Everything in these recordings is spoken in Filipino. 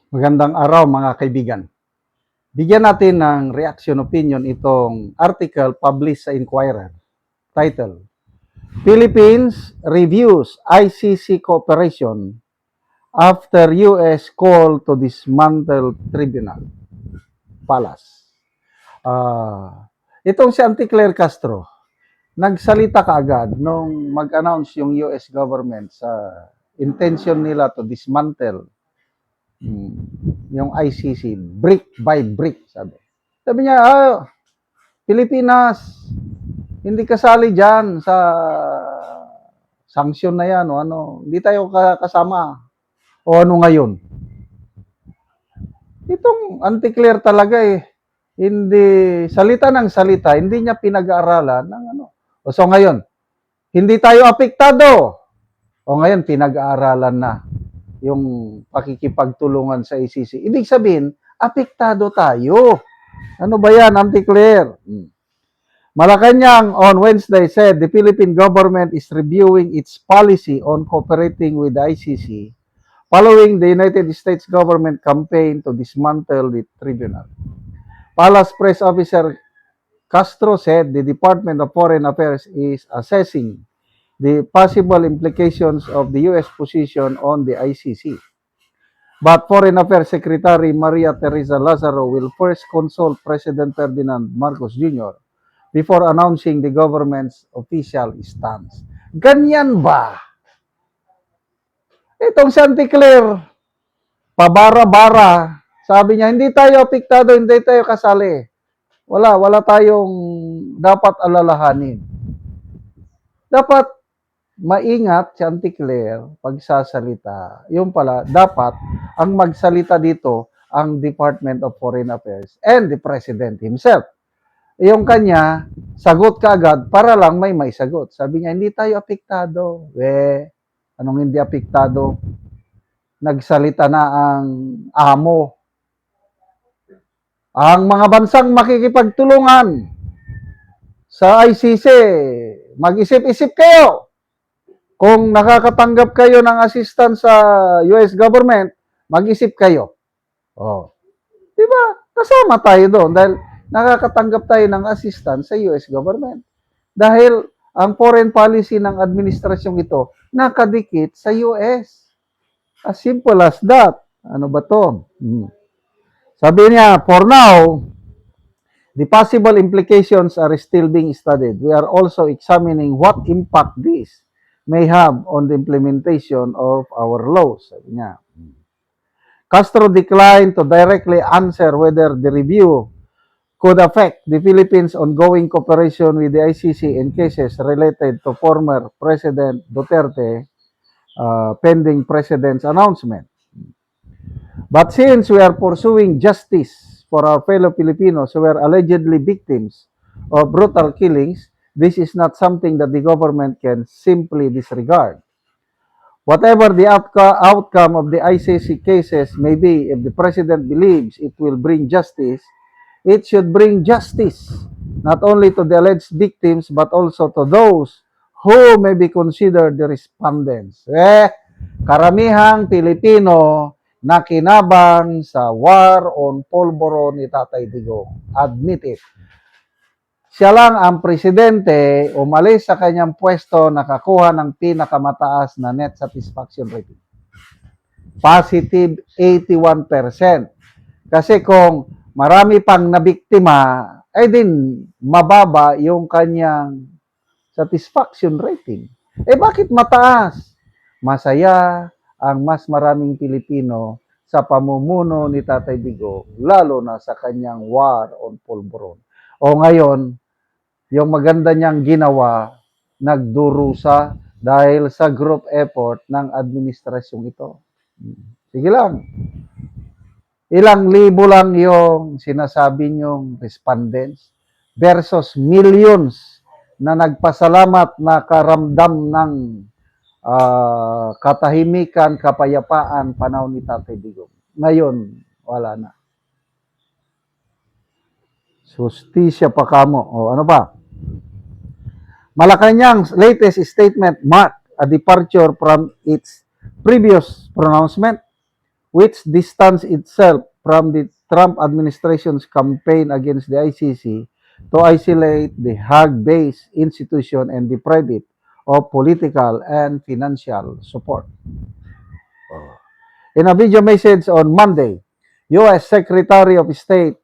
Magandang araw mga kaibigan. Bigyan natin ng reaction opinion itong article published sa Inquirer. Title, Philippines Reviews ICC Cooperation After US Call to Dismantle Tribunal. Palas. Itong si Anticlair Castro, nagsalita kaagad nung mag-announce yung US government sa intention nila to dismantle yung ICC, brick by brick, sabi. Sabi niya, Pilipinas, hindi kasali dyan sa sanction na yan, o ano, hindi tayo kasama. O ano ngayon? Itong Anticlair talaga hindi, salita ng salita, hindi niya pinag-aaralan ng ano. O so ngayon, hindi tayo apektado. O ngayon, pinag-aaralan na yung pakikipagtulungan sa ICC. Ibig sabihin, apektado tayo. Ano ba yan, Anticlair? Malacanang on Wednesday said the Philippine government is reviewing its policy on cooperating with the ICC following the United States government campaign to dismantle the tribunal. Palace Press Officer Castro said the Department of Foreign Affairs is assessing the possible implications of the U.S. position on the ICC. But Foreign Affairs Secretary Maria Teresa Lazaro will first consult President Ferdinand Marcos Jr. before announcing the government's official stance. Ganyan ba? Itong si Anticlair, pabara-bara, sabi niya, hindi tayo apektado, hindi tayo kasali. Wala tayong dapat alalahanin. Dapat maingat si Anticlair pagsasalita. Yung pala, dapat ang magsalita dito ang Department of Foreign Affairs and the President himself. Yung kanya, sagot kaagad para lang may sagot. Sabi niya, hindi tayo apektado. Anong hindi apektado? Nagsalita na ang amo. Ang mga bansang makikipagtulungan sa ICC, mag-isip-isip kayo. Kung nakakatanggap kayo ng assistance sa US government, mag-isip kayo. Diba? Kasama tayo doon dahil nakakatanggap tayo ng assistance sa US government. Dahil ang foreign policy ng administrasyong ito nakadikit sa US. As simple as that. Ano ba to? Sabi niya, for now, the possible implications are still being studied. We are also examining what impact this may have on the implementation of our laws. Sabi niya. Castro declined to directly answer whether the review could affect the Philippines' ongoing cooperation with the ICC in cases related to former President Duterte pending President's announcement. But since we are pursuing justice for our fellow Filipinos who were allegedly victims of brutal killings, this is not something that the government can simply disregard. Whatever the outcome of the ICC cases may be, if the President believes it will bring justice, it should bring justice not only to the alleged victims but also to those who may be considered the respondents. Karamihang Pilipino na kinabang sa war on Polvoron ni Tatay Digong. Admit it. Siya lang ang presidente umalis sa kanyang pwesto nakakuha ng pinakamataas na net satisfaction rating. Positive 81%. Kasi kung marami pang nabiktima, ay din mababa yung kanyang satisfaction rating. Bakit mataas? Masaya ang mas maraming Pilipino sa pamumuno ni Tatay Digong, lalo na sa kanyang war on Polvoron. O ngayon, yung maganda niyang ginawa, nagdurusa dahil sa group effort ng administrasyong ito. Sige lang. Ilang libo lang yung sinasabi niyong respondents versus millions na nagpasalamat na karamdam ng katahimikan, kapayapaan panahon ni Tatay Digong. Ngayon, wala na. Sustisya pa kamo. O ano ba? Malacanang's latest statement marked a departure from its previous pronouncement which distanced itself from the Trump administration's campaign against the ICC to isolate the Hague-based institution and deprive it of political and financial support. In a video message on Monday, U.S. Secretary of State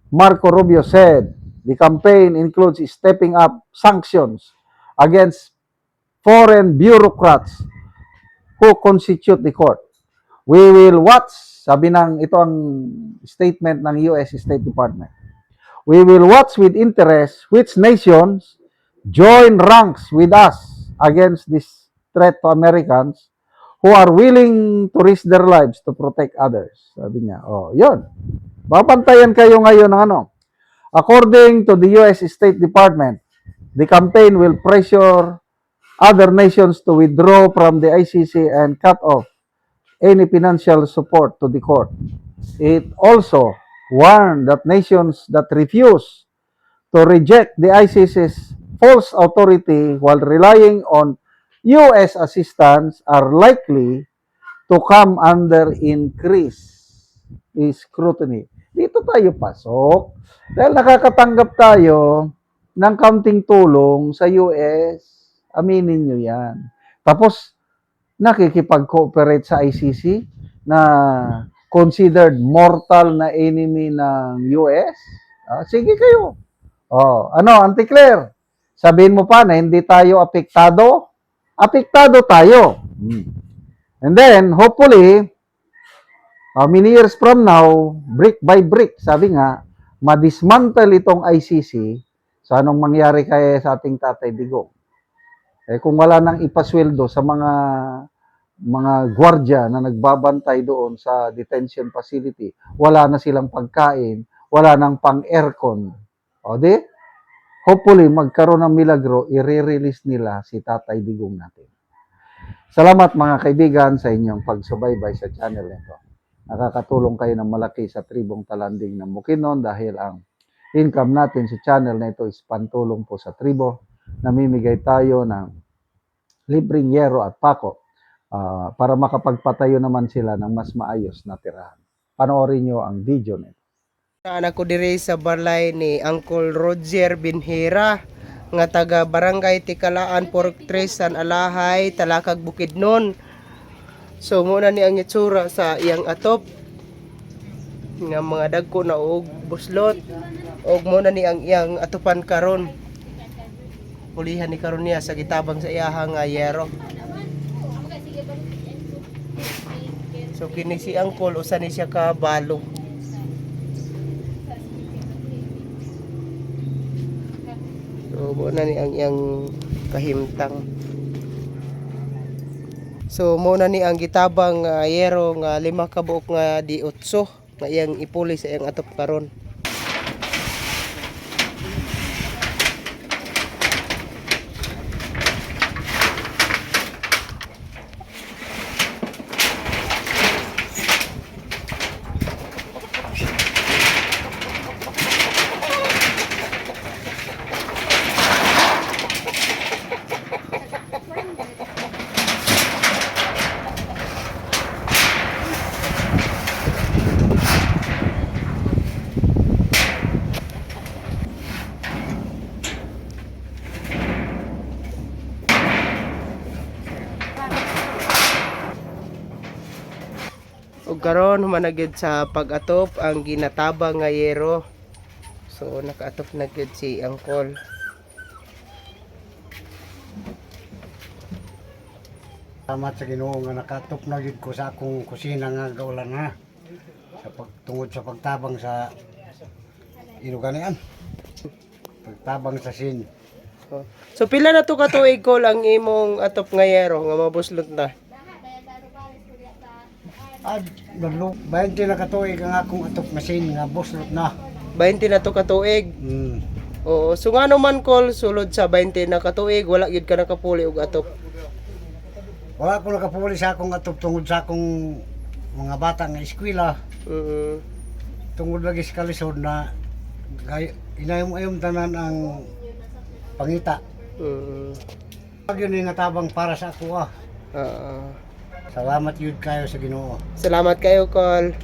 Marco Rubio said the campaign includes stepping up sanctions against foreign bureaucrats who constitute the court. We will watch, sabi ng ito ang statement ng US State Department. We will watch with interest which nations join ranks with us against this threat to Americans who are willing to risk their lives to protect others. Sabi niya, oh, yun. Babantayan kayo ngayon ng ano. According to the US State Department, the campaign will pressure other nations to withdraw from the ICC and cut off any financial support to the court. It also warned that nations that refuse to reject the ICC's false authority while relying on U.S. assistance are likely to come under increased scrutiny. Dito tayo pasok dahil nakakatanggap tayo ng kaunting tulong sa US. Aminin nyo yan. Tapos, nakikipag-cooperate sa ICC na considered mortal na enemy ng US. Sige kayo. Ano, Auntie Claire? Sabihin mo pa na hindi tayo apektado? Apektado tayo. And then, hopefully, many years from now, brick by brick, sabi nga, madismantle itong ICC. So, anong mangyari kaya sa ating Tatay Digong? Kung wala nang ipasweldo sa mga gwardiya na nagbabantay doon sa detention facility, wala na silang pagkain, wala nang pang-aircon. O di, hopefully, magkaroon ng milagro, i-release nila si Tatay Digong natin. Salamat mga kaibigan sa inyong pagsubaybay sa channel nito. Nakakatulong kayo ng malaki sa tribong Talanding ng Bukidnon dahil ang income natin sa channel na ito is pantulong po sa tribo. Namimigay tayo ng libreng yero at pako para makapagpatayo naman sila ng mas maayos na tirahan. Panoorin nyo ang video nito. Anak ko diri sa balay ni Uncle Roger Binhira nga taga Barangay Tikalaan, Pork Tres, San Alahay, Talakag, Bukidnon. So muna ni ang itsura sa iyang atop nga mga dagko na og buslot og muna ni ang iyang atupan karon. Pulihan ni karon niya sa gitabang sa iyahang yero. So kini si Uncle usa ni siya ka balo. So muna ni ang iyang kahimtang. So muna ni ang gitabang yero nga 5 ka buok nga di 8 nga iyang ipuli sa iyang atop karon. Ug karon humanagid sa pag-atop ang ginatabang nga yero. So nakaatop na gid si Uncle. Salamat sa Ginoo nga nakatop na gid ko sa akong kusina nga gaulan ha. Sa pagtungod sa pagtabang sa inuganian. Pagtabang sa sin. So pila na to ka tuig Col ang imong atop nga yero nga mabuslot na? Badlo 20 na katuig ang akong atop na sin nga buslot na. 20 na to ka tuig. Oo, so nga naman Col sulod sa 20 na ka tuig wala gid ka nakapuli og atop. Wala ko nakapuli sa akong atop tungod sa akong mga bata nga eskwela. Tungod lagi sa kalisod na inayom-ayom tanan ang pangita. Pag yun yung natabang para sa ako Salamat yun kayo sa Ginoo. Salamat kayo, Col.